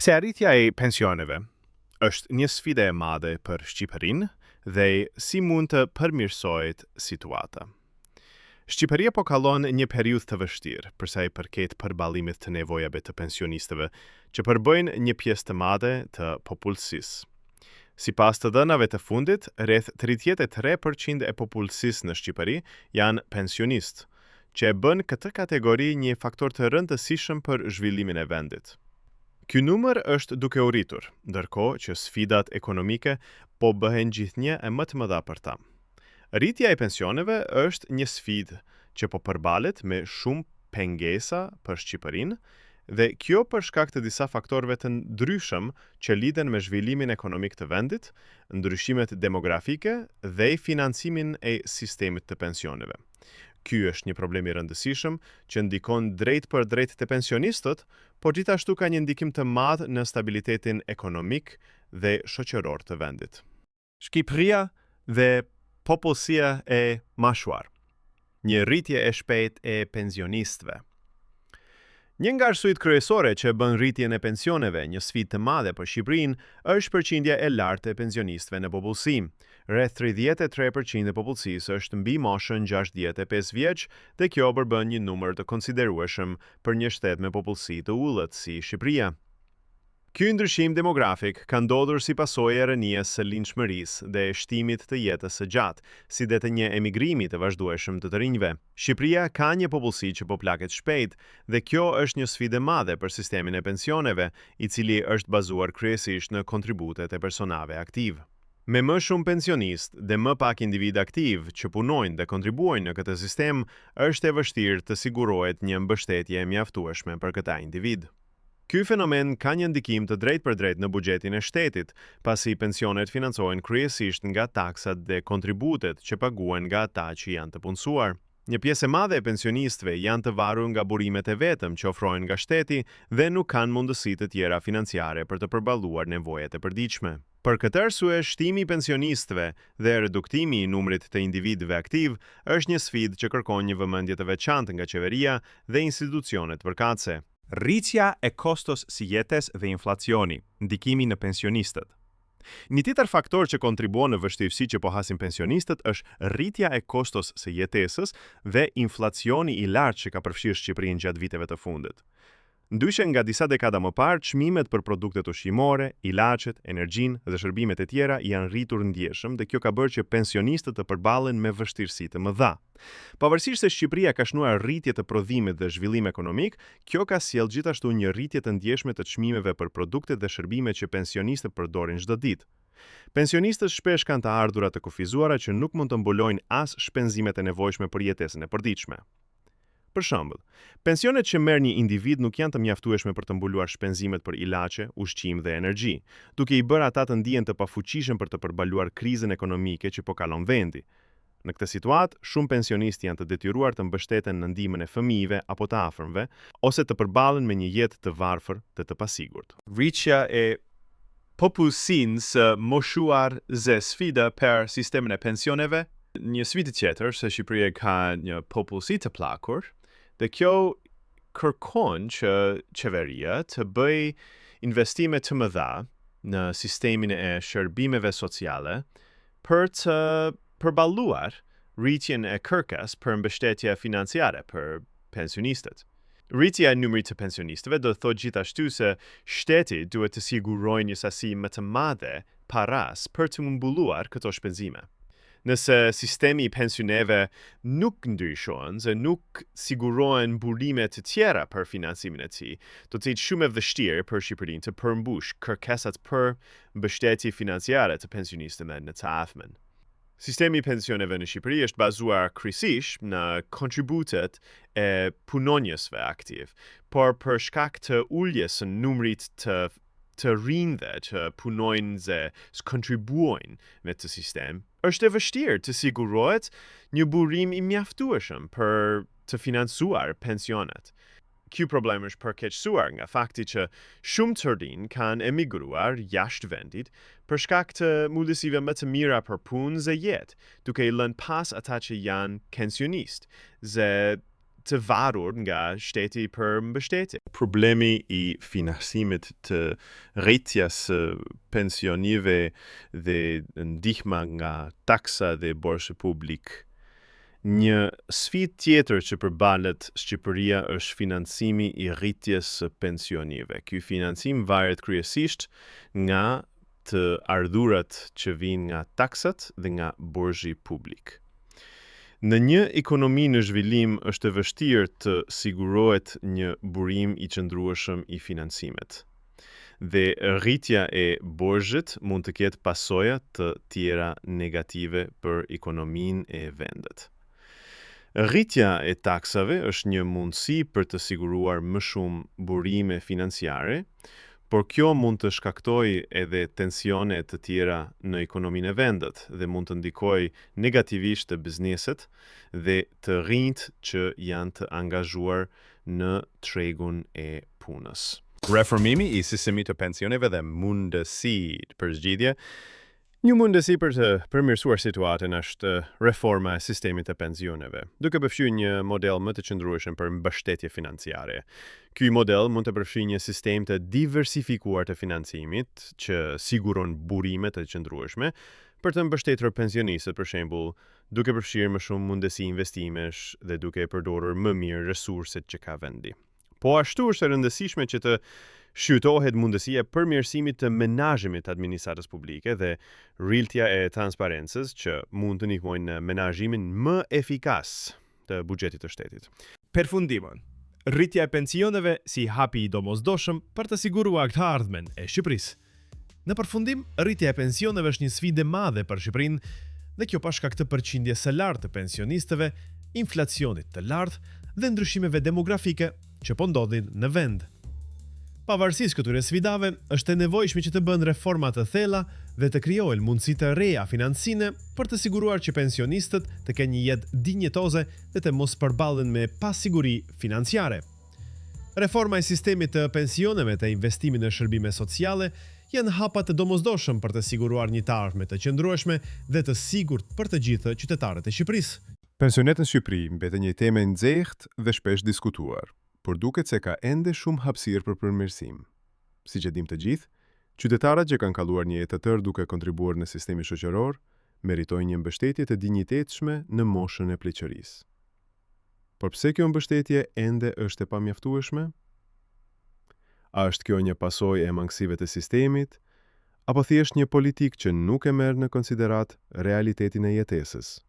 Pse arritja e pensioneve është një sfidë e madhe për Shqipërinë dhe si mund të përmirësohet situata. Shqipëria po kalon një periudhë të vështirë për sa i përket përballimit të nevojave të pensionistëve, që përbëjnë një pjesë të madhe të popullsisë. Sipas të dhënave të fundit, rreth 33% e popullsisë në Shqipëri janë pensionistë, që e bën këtë kategori një faktor të rëndësishëm për zhvillimin e vendit. Ky numër është duke u rritur, ndërkohë që sfidat ekonomike po bëhen gjithnjë e më të mëdha për ta. Rritja e pensioneve është një sfidë që po përballet me shumë pengesa për Shqipërinë, dhe kjo për shkak të disa faktorëve të ndryshëm që lidhen me zhvillimin ekonomik të vendit, ndryshimet demografike dhe financimin e sistemit të pensioneve. Ky është një problem i rëndësishëm që ndikon drejt për drejt te pensionistët, por gjithashtu ka një ndikim të madh në stabilitetin ekonomik dhe shoqëror të vendit. Shqipëria dhe popullsia e mashuar. Një rritje e shpejtë e pensionistëve. Një nga arsyet kryesore që bën rritjen e pensioneve një sfidë të madhe për Shqipërinë është përqindja e lartë e pensionistëve në popullsi. Rreth 33% e popullsisë është mbi moshën 65 vjeç dhe kjo përbën një numër të konsiderueshëm për një shtet me popullsi të ulët si Shqipëria. Ky ndryshim demografik ka ndodhur si pasojë e rënies së lindshmërisë dhe shtimit të jetës së gjatë, si dhe të një emigrimi të vazhdueshëm të rinjve. Shqipëria ka një popullsi që po plaket shpejt dhe kjo është një sfidë e madhe për sistemin e pensioneve, i cili është bazuar kryesisht në kontributet e personave aktiv. Me më shumë pensionistë dhe më pak individ aktiv që punojnë dhe kontribuojnë në këtë sistem, është e vështirë të sigurohet një mbështetje e mjaftueshme për këta individ. Ky fenomen ka një ndikim të drejt për drejt në buxhetin e shtetit, pasi pensionet financohen kryesisht nga taksat dhe kontributet që paguhen nga ata që janë të punësuar. Një pjesë e madhe e pensionistëve janë të varur nga burimet e vetëm që ofrohen nga shteti dhe nuk kanë mundësi të tjera financiare për të përballuar nevojat e përditshme. Për këtë arsye, shtimi i pensionistëve dhe reduktimi i numrit të individëve aktiv është një sfidë që kërkon një vëmendje të veçantë nga qeveria dhe institucionet përkatëse. Rritja e kostos së jetës dhe inflacioni, ndikimi në pensionistët. Një tjetër faktor që kontribuon në vështirësitë që po hasin pensionistët është rritja e kostos së jetesës dhe inflacioni i lartë që ka përfshirë Shqipërinë gjatë viteve të fundit. Ndryshe nga disa dekada më parë, çmimet për produktet ushqimore, ilaçet, energjinë dhe shërbimet e tjera janë rritur ndjeshëm dhe kjo ka bërë që pensionistët të përballen me vështirësi të mëdha. Pavarësisht se Shqipëria ka shnuar rritje të prodhimit dhe zhvillim ekonomik, kjo ka sjellë gjithashtu një rritje të ndjeshme të çmimeve për produktet dhe shërbimet që pensionistët përdorin çdo ditë. Pensionistët shpesh kanë të ardhurat të kufizuara që nuk mund të mbulojnë as shpenzimet e nevojshme për jetesën e përditshme. Për shembull, pensionet që merr një individ nuk janë të mjaftueshme për të mbuluar shpenzimet për ilaçe, ushqim dhe energji, duke i bërë ata të ndihen të pafuqishëm për të përballuar krizën ekonomike që po kalon vendi. Në këtë situatë, shumë pensionistë janë të detyruar të mbështeten në ndihmën e fëmijëve apo të afërmve, ose të përballen me një jetë të varfër dhe të pasigurt. Rritja e popullsisë moshuar dhe sfida për sistemin e pensioneve. Një sfidë tjetër se Shqipëria ka një popullsi të plakur, dhe kjo kërkon që qeveria të bëj investime të mëdha në sistemin e shërbimeve sociale për të përballuar rritjen e kërkesës për mbështetje financiare për pensionistët. Rritja e numrit të pensionistëve do të thotë gjithashtu se shteti duhet të sigurojë një sasi më të madhe paras për të mbuluar këto shpenzime. Nëse sistemi i pensioneve nuk ndryshon dhe nuk sigurohen burime të tjera për financimin e tij, do të jetë shumë e vështirë për Shqipërinë të përmbush kërkesat për mbështetje financiare të pensionistëve në të ardhmen. Sistemi i pensioneve në Shqipëri është bazuar kryesisht në kontributet e punonjësve aktiv, por për shkak të uljes së numrit të rinjve që punojnë dhe kontribuojnë me të sistem, është e vështirë të sigurohet një burim i mjaftueshëm për të financuar pensionet. Ky problem është përkeqësuar nga fakti që shumë të rinj kanë emigruar jashtë vendit për shkak të mundësive më të mira për punë dhe jetë, duke I lënë pas ata që janë pensionistë, dhe të varur nga shteti për mbështetje. Problemi i finansimit të rritjes së pensionive dhe ndihma nga taksa dhe borxhi publik. Një sfidë tjetër që përballet Shqipëria është financimi i rritjes së pensionive. Ky financim varet kryesisht nga të ardhurat që vijnë nga taksat dhe nga borxhi publik. Në një ekonomi në zhvillim është e vështirë të sigurohet një burim i qëndrueshëm i financimet. Dhe rritja e borxhit mund të ketë pasoja të tjera negative për ekonominë e vendet. Rritja e taksave është një mundësi për të siguruar më shumë burime financiare, por kjo mund të shkaktojë edhe tensione të tjera në ekonominë e vendet dhe mund të ndikojë negativisht të bizneset dhe të rinjt që janë të angazhuar në tregun e punës. Reformimi i sistemit të pensioneve dhe mundësi për zgjidhje. Një mundësi për të përmirësuar situatën është reforma e sistemit të pensioneve, duke përfshirë një model më të qëndrueshëm për mbështetje financiare. Ky model mund të përfshirë një sistem të diversifikuar të financimit që siguron burime të qëndrueshme për të mbështetur pensionistët, për shembull, duke përfshirë më shumë mundësi investimesh dhe duke përdorur më mirë resurset që ka vendi. Po ashtu është e rëndësishme që të shqyrtohet mundësia përmirësimit të menaxhimit të administratës publike dhe rritja e transparencës që mund të ndihmojnë në menaxhimin më efikas të buxhetit të shtetit. Përfundimon, rritja e pensioneve si hapi i domosdoshëm për të siguruar të ardhmen e Shqipërisë. Në përfundim, rritja e pensioneve është një sfidë e madhe për Shqipërinë dhe kjo pa shkak të përqindjes së lartë të pensionistëve, inflacionit të lartë dhe ndryshimeve demografike që po ndodhin në vend. Pavarësisht këtyre sfidave, është e nevojshme që të bën reforma të thella dhe të krijohen mundësi të reja financine për të siguruar që pensionistët të kenë një jetë dinjetoze dhe të mos përballen me pasiguri financiare. Reforma e sistemit të pensioneve dhe investimi në shërbime sociale janë hapa të domosdoshëm për të siguruar një të ardhme të qëndrueshme dhe të sigurt për të gjithë qytetarët e Shqipërisë. Pensionet në Shqipëri mbeten një temë e nxehtë dhe shpesh diskutuar, por duket se ka ende shumë hapësirë për përmirësim. Siç e dim të gjithë, qytetarët që kanë kalluar një jetë të tërë duke kontribuar në sistemin shoqëror, meritojnë një mbështetje të dinjitetshme në moshën e pleqërisë. Por pse kjo mbështetje ende është e pamjaftueshme? A është kjo një pasojë e mangësive të sistemit, apo thjesht një politikë që nuk e merr në konsiderat realitetin e jetesës?